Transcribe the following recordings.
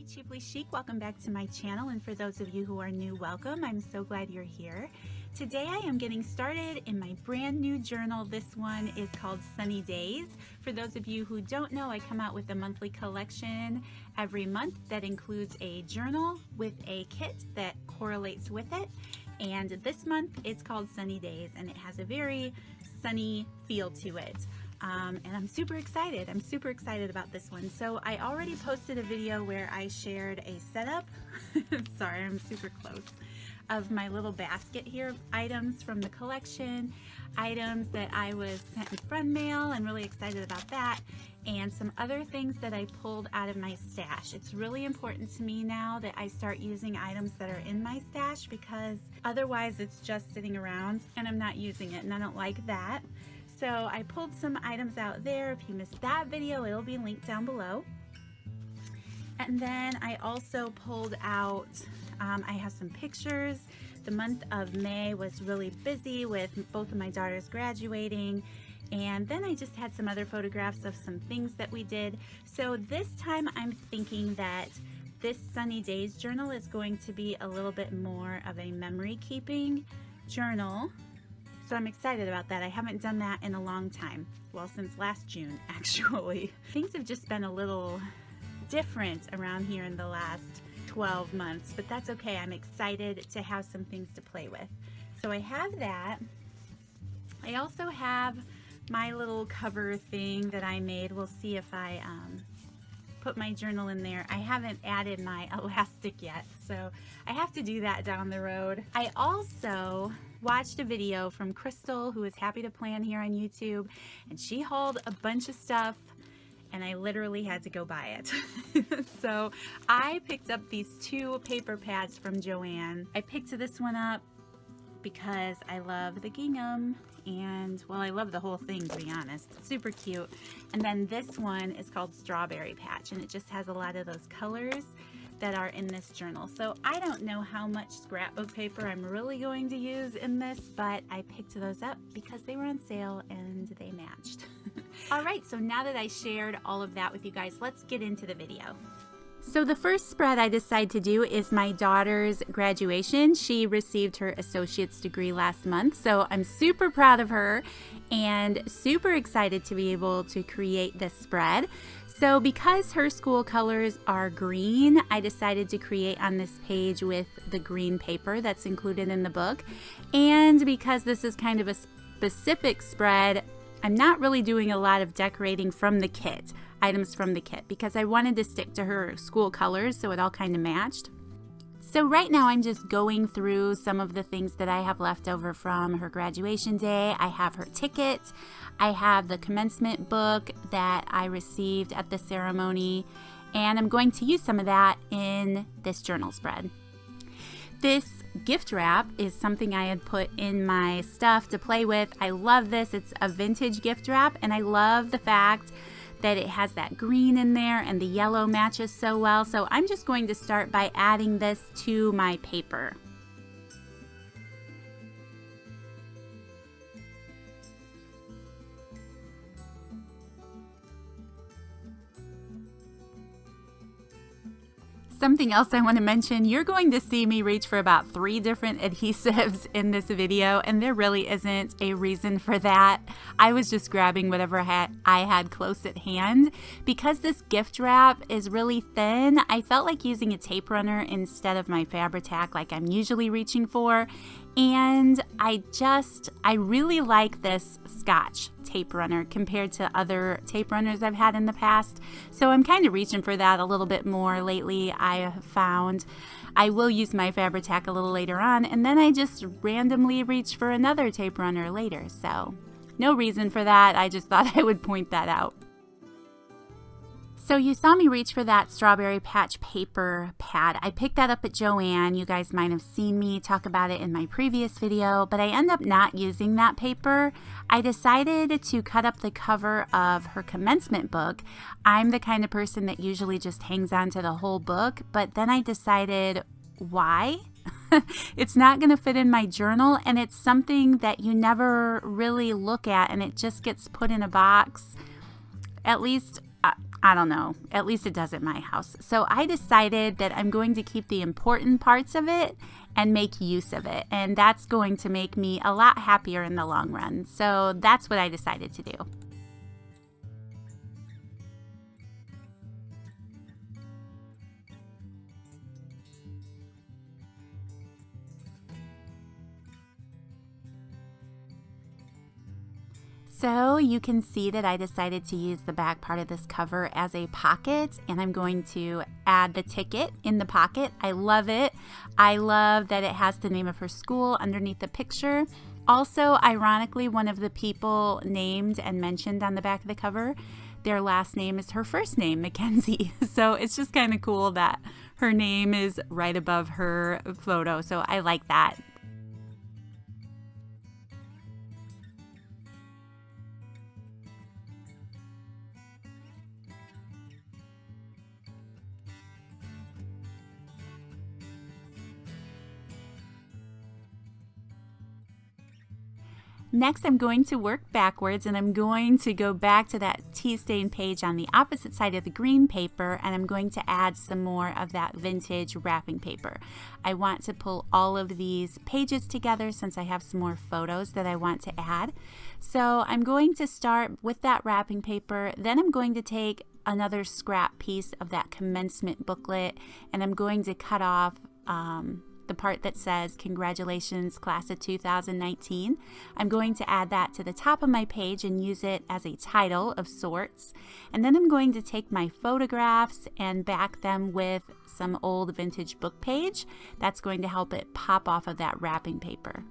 Hey Cheaply Chic, welcome back to my channel, and for those of you who are new, welcome. I'm so glad you're here. Today I am getting started in my brand new journal. This one is called Sunny Days. For those of you who don't know, I come out with a monthly collection every month that includes a journal with a kit that correlates with it. And this month it's called Sunny Days, and it has a very sunny feel to it. And I'm super excited. I'm super excited about this one. So I already posted a video where I shared a setup. Sorry, I'm super close. Of my little basket here, items from the collection, items that I was sent in friend mail and really excited about that, and some other things that I pulled out of my stash. It's really important to me now that I start using items that are in my stash, because otherwise it's just sitting around and I'm not using it, and I don't like that. So I pulled some items out there. If you missed that video, it'll be linked down below. And then I also pulled out, I have some pictures. The month of May was really busy with both of my daughters graduating. And then I just had some other photographs of some things that we did. So this time I'm thinking that this Sunny Days journal is going to be a little bit more of a memory keeping journal. So I'm excited about that. I haven't done that in a long time. Well, since last June, actually. Things have just been a little different around here in the last 12 months, but that's okay. I'm excited to have some things to play with. So I have that. I also have my little cover thing that I made. We'll see if I put my journal in there. I haven't added my elastic yet, so I have to do that down the road. I also watched a video from Crystal, who is Happy to Plan here on YouTube, and she hauled a bunch of stuff and I literally had to go buy it. So I picked up these two paper pads from Joann. I picked this one up because I love the gingham, and well, I love the whole thing, to be honest. It's super cute. And then this one is called Strawberry Patch, and it just has a lot of those colors that are in this journal. So I don't know how much scrapbook paper I'm really going to use in this, but I picked those up because they were on sale and they matched. All right, so now that I shared all of that with you guys, let's get into the video. So the first spread I decided to do is my daughter's graduation. She received her associate's degree last month, so I'm super proud of her and super excited to be able to create this spread. So because her school colors are green, I decided to create on this page with the green paper that's included in the book. And because this is kind of a specific spread, I'm not really doing a lot of decorating from the kit, items from the kit, because I wanted to stick to her school colors so it all kind of matched. So right now I'm just going through some of the things that I have left over from her graduation day. I have her ticket, I have the commencement book that I received at the ceremony, and I'm going to use some of that in this journal spread. This gift wrap is something I had put in my stuff to play with. I love this. It's a vintage gift wrap, and I love the fact that it has that green in there and the yellow matches so well. So I'm just going to start by adding this to my paper. Something else I want to mention, you're going to see me reach for about 3 different adhesives in this video, and there really isn't a reason for that. I was just grabbing whatever I had close at hand. Because this gift wrap is really thin, I felt like using a tape runner instead of my Fabri-Tac like I'm usually reaching for. And I really like this Scotch tape runner compared to other tape runners I've had in the past. So I'm kind of reaching for that a little bit more lately. I have found I will use my Fabri-Tac a little later on, and then I just randomly reach for another tape runner later. So no reason for that. I just thought I would point that out. So you saw me reach for that Strawberry Patch paper pad. I picked that up at Joann. You guys might have seen me talk about it in my previous video, but I end up not using that paper. I decided to cut up the cover of her commencement book. I'm the kind of person that usually just hangs on to the whole book, but then I decided, why? It's not going to fit in my journal, and it's something that you never really look at, and it just gets put in a box. At least I don't know, at least it does at my house. So I decided that I'm going to keep the important parts of it and make use of it. And that's going to make me a lot happier in the long run. So that's what I decided to do. So you can see that I decided to use the back part of this cover as a pocket, and I'm going to add the ticket in the pocket. I love it. I love that it has the name of her school underneath the picture. Also, ironically, one of the people named and mentioned on the back of the cover, their last name is her first name, Mackenzie. So it's just kind of cool that her name is right above her photo. So I like that. Next, I'm going to work backwards, and I'm going to go back to that tea stain page on the opposite side of the green paper, and I'm going to add some more of that vintage wrapping paper. I want to pull all of these pages together since I have some more photos that I want to add. So I'm going to start with that wrapping paper, then I'm going to take another scrap piece of that commencement booklet, and I'm going to cut off the part that says congratulations class of 2019. I'm going to add that to the top of my page and use it as a title of sorts. And then I'm going to take my photographs and back them with some old vintage book page. That's going to help it pop off of that wrapping paper.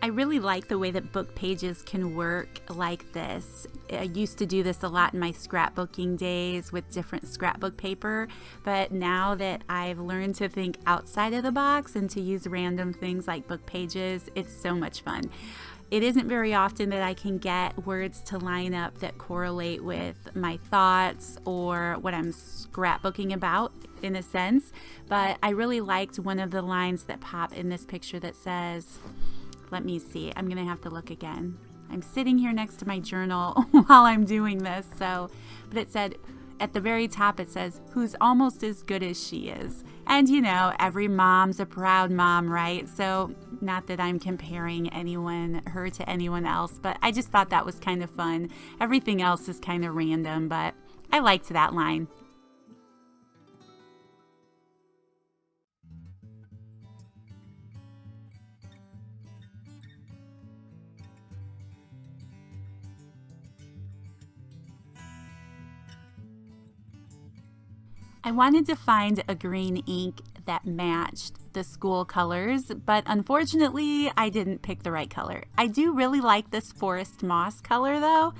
I really like the way that book pages can work like this. I used to do this a lot in my scrapbooking days with different scrapbook paper, but now that I've learned to think outside of the box and to use random things like book pages, it's so much fun. It isn't very often that I can get words to line up that correlate with my thoughts or what I'm scrapbooking about in a sense, but I really liked one of the lines that pop in this picture that says, let me see, I'm gonna have to look again. I'm sitting here next to my journal while I'm doing this, but it said, at the very top it says, who's almost as good as she is. And you know, every mom's a proud mom, right? So not that I'm comparing her to anyone else, but I just thought that was kind of fun. Everything else is kind of random, but I liked that line. I wanted to find a green ink that matched the school colors, but unfortunately I didn't pick the right color. I do really like this forest moss color though.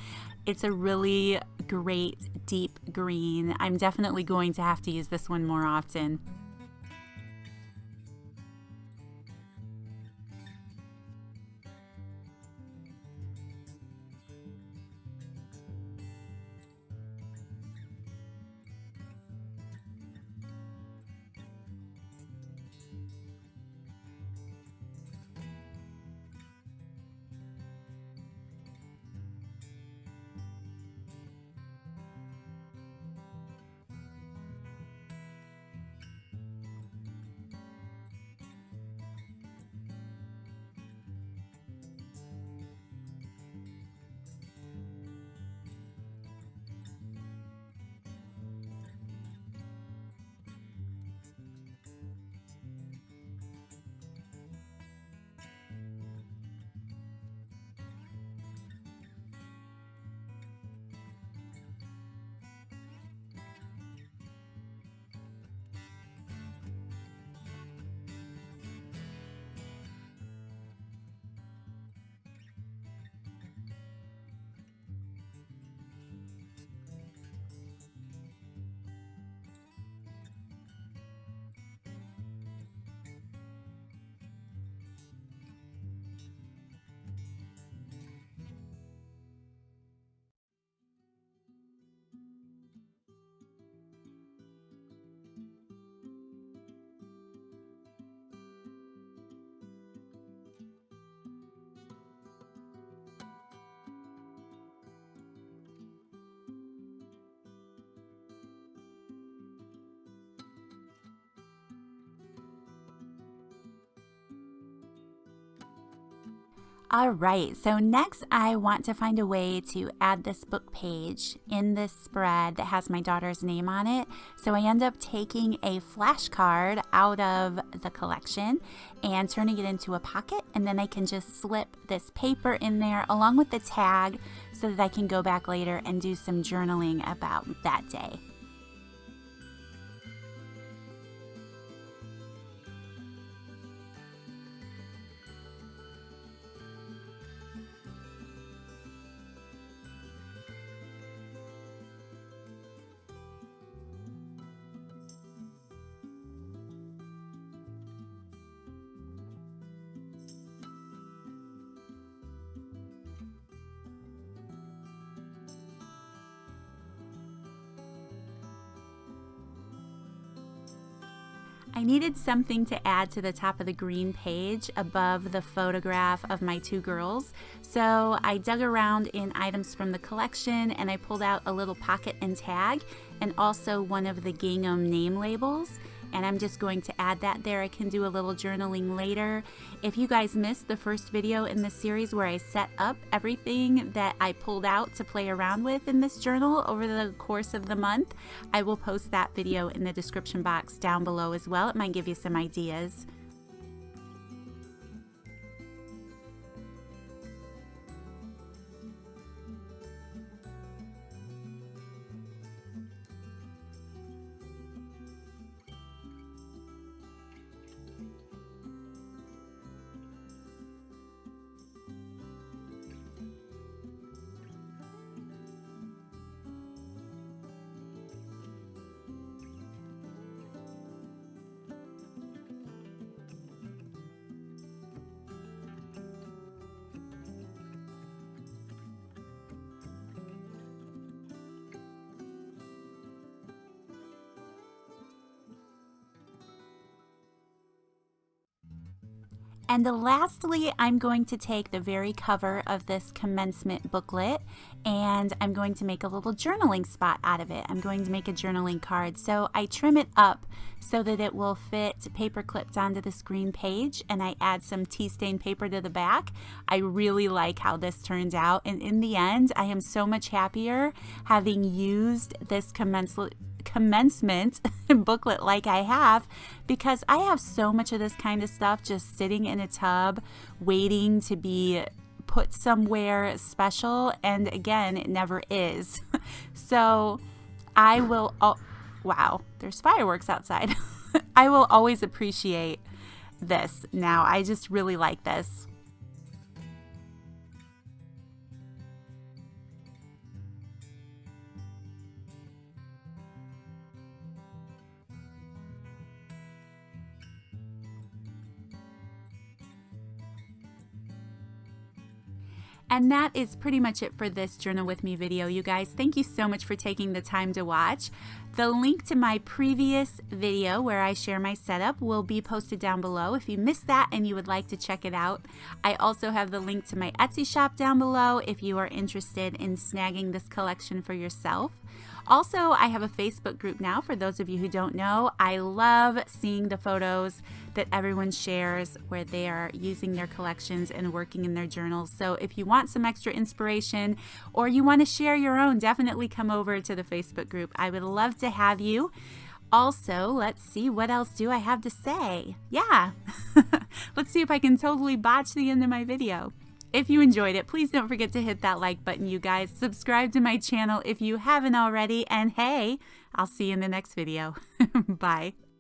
It's a really great deep green. I'm definitely going to have to use this one more often. All right, so next I want to find a way to add this book page in this spread that has my daughter's name on it. So I end up taking a flashcard out of the collection and turning it into a pocket, and then I can just slip this paper in there along with the tag so that I can go back later and do some journaling about that day. I needed something to add to the top of the green page above the photograph of my two girls, so I dug around in items from the collection and I pulled out a little pocket and tag and also one of the gingham name labels, and I'm just going to add that there. I can do a little journaling later. If you guys missed the first video in this series where I set up everything that I pulled out to play around with in this journal over the course of the month, I will post that video in the description box down below as well. It might give you some ideas. And lastly, I'm going to take the very cover of this commencement booklet and I'm going to make a little journaling spot out of it. I'm going to make a journaling card. So I trim it up so that it will fit paper clipped onto this green page, and I add some tea stain paper to the back. I really like how this turned out, and in the end, I am so much happier having used this commencement booklet like I have, because I have so much of this kind of stuff just sitting in a tub waiting to be put somewhere special, and again, it never is. So I will, oh wow, there's fireworks outside. I will always appreciate this now. I just really like this. And that is pretty much it for this Journal With Me video, you guys. Thank you so much for taking the time to watch. The link to my previous video where I share my setup will be posted down below if you missed that and you would like to check it out. I also have the link to my Etsy shop down below if you are interested in snagging this collection for yourself. Also, I have a Facebook group now for those of you who don't know. I love seeing the photos that everyone shares where they are using their collections and working in their journals. So if you want some extra inspiration or you want to share your own, definitely come over to the Facebook group. I would love to have you. Also, let's see, what else do I have to say? Yeah, let's see if I can totally botch the end of my video. If you enjoyed it, please don't forget to hit that like button, you guys. Subscribe to my channel if you haven't already. And hey, I'll see you in the next video. Bye.